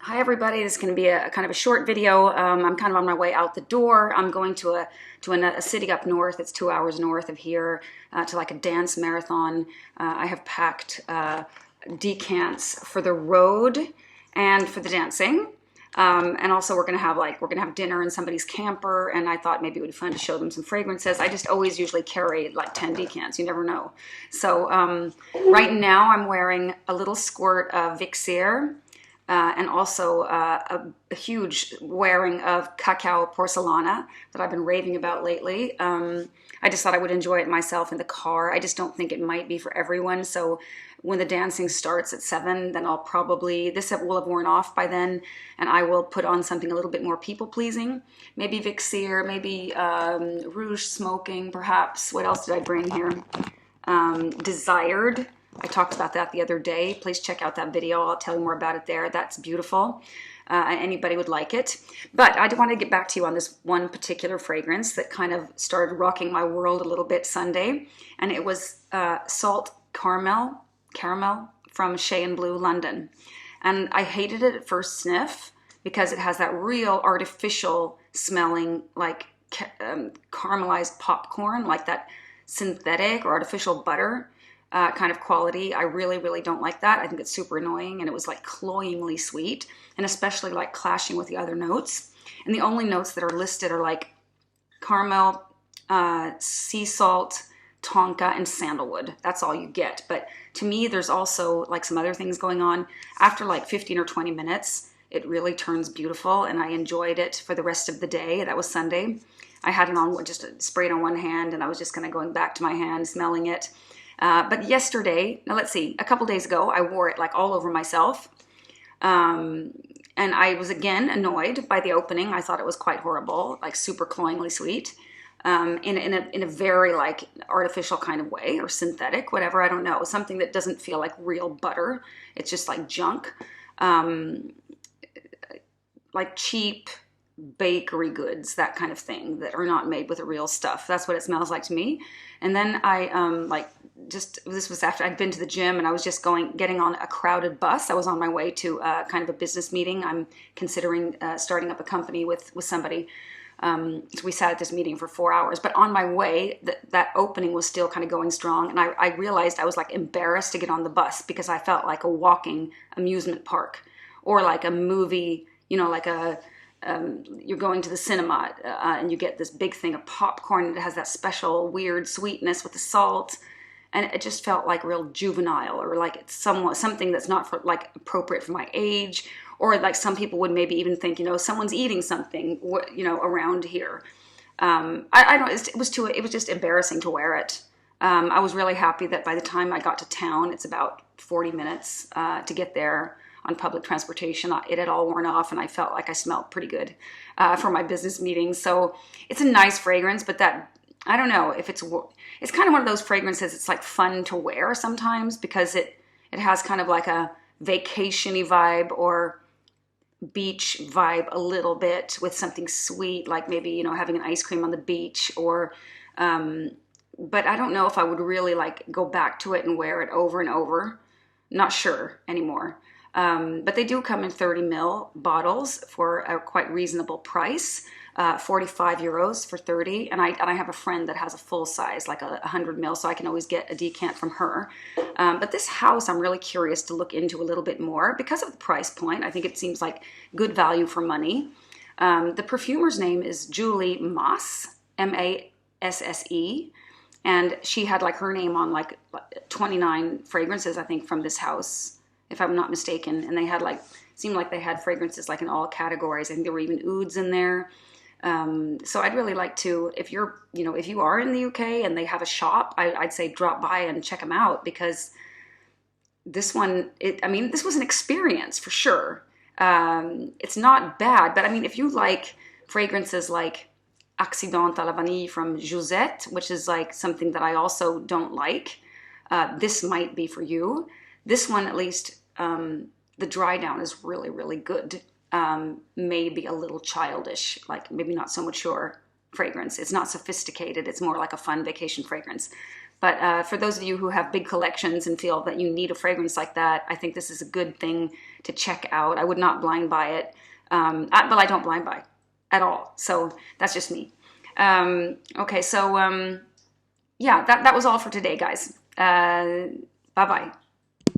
Hi everybody, this is going to be a kind of a short video. I'm kind of on my way out the door. I'm going to a city up north. It's 2 hours north of here to like a dance marathon. I have packed decants for the road and for the dancing. And also we're gonna have dinner in somebody's camper, and I thought maybe it would be fun to show them some fragrances. I just always usually carry like 10 decants, you never know. So right now I'm wearing a little squirt of Vixir. And also a huge wearing of Cacao Porcelana that I've been raving about lately. I just thought I would enjoy it myself in the car. I just don't think it might be for everyone. So when the dancing starts at 7, then this will have worn off by then, and I will put on something a little bit more people-pleasing. Maybe Vixir, maybe Rouge Smoking, perhaps. What else did I bring here? Desired. I talked about that the other day. Please check out that video. I'll tell you more about it there. That's beautiful. Anybody would like it. But I want to get back to you on this one particular fragrance that kind of started rocking my world a little bit Sunday. And it was Salt Caramel from Shay and Blue London. And I hated it at first sniff because it has that real artificial smelling, like caramelized popcorn, like that synthetic or artificial butter. Kind of quality. I really, really don't like that. I think it's super annoying, and it was like cloyingly sweet, and especially like clashing with the other notes. And the only notes that are listed are like caramel, sea salt, tonka, and sandalwood. That's all you get. But to me, there's also like some other things going on. After like 15 or 20 minutes, it really turns beautiful, and I enjoyed it for the rest of the day. That was Sunday. I had it on, just sprayed on one hand, and I was just kind of going back to my hand, smelling it. But yesterday, now let's see, a couple days ago, I wore it like all over myself. And I was again annoyed by the opening. I thought it was quite horrible, like super cloyingly sweet, in a very like artificial kind of way, or synthetic, whatever, I don't know. Something that doesn't feel like real butter. It's just like junk, like cheap bakery goods, that kind of thing, that are not made with the real stuff. That's what it smells like to me. And then I this was after I'd been to the gym, and I was just getting on a crowded bus. I was on my way to kind of a business meeting. I'm considering starting up a company with somebody. So we sat at this meeting for 4 hours, but on my way, that opening was still kind of going strong. And I realized I was like embarrassed to get on the bus because I felt like a walking amusement park, or like a movie, like you're going to the cinema and you get this big thing of popcorn that has that special weird sweetness with the salt, and it just felt like real juvenile, or like it's something that's not like appropriate for my age, or like some people would maybe even think, someone's eating something, around here. I don't. It was just embarrassing to wear it. I was really happy that by the time I got to town, it's about 40 minutes to get there on public transportation. It had all worn off, and I felt like I smelled pretty good for my business meeting. So it's a nice fragrance, but I don't know if it's kind of one of those fragrances. It's like fun to wear sometimes because it has kind of like a vacation-y vibe or beach vibe a little bit, with something sweet, like maybe, having an ice cream on the beach, or but I don't know if I would really like go back to it and wear it over and over. Not sure anymore. But they do come in 30 ml bottles for a quite reasonable price, 45 euros for 30. And I have a friend that has a full size, like 100 ml, so I can always get a decant from her. But this house, I'm really curious to look into a little bit more because of the price point. I think it seems like good value for money. The perfumer's name is Julie Masse, Masse. And she had like her name on like 29 fragrances, I think, from this house, if I'm not mistaken. And they had seemed like they had fragrances like in all categories. I think there were even ouds in there. So I'd really like to, if you are in the UK and they have a shop, I'd say drop by and check them out, because this one, this was an experience for sure. It's not bad, but if you like fragrances like Accident à la Vanille from Josette, which is like something that I also don't like, this might be for you. This one, at least, the dry down is really, really good. Maybe a little childish, like maybe not so mature fragrance. It's not sophisticated. It's more like a fun vacation fragrance. But for those of you who have big collections and feel that you need a fragrance like that, I think this is a good thing to check out. I would not blind buy it, but I don't blind buy at all. So that's just me. Okay, so yeah, that was all for today, guys. Bye-bye.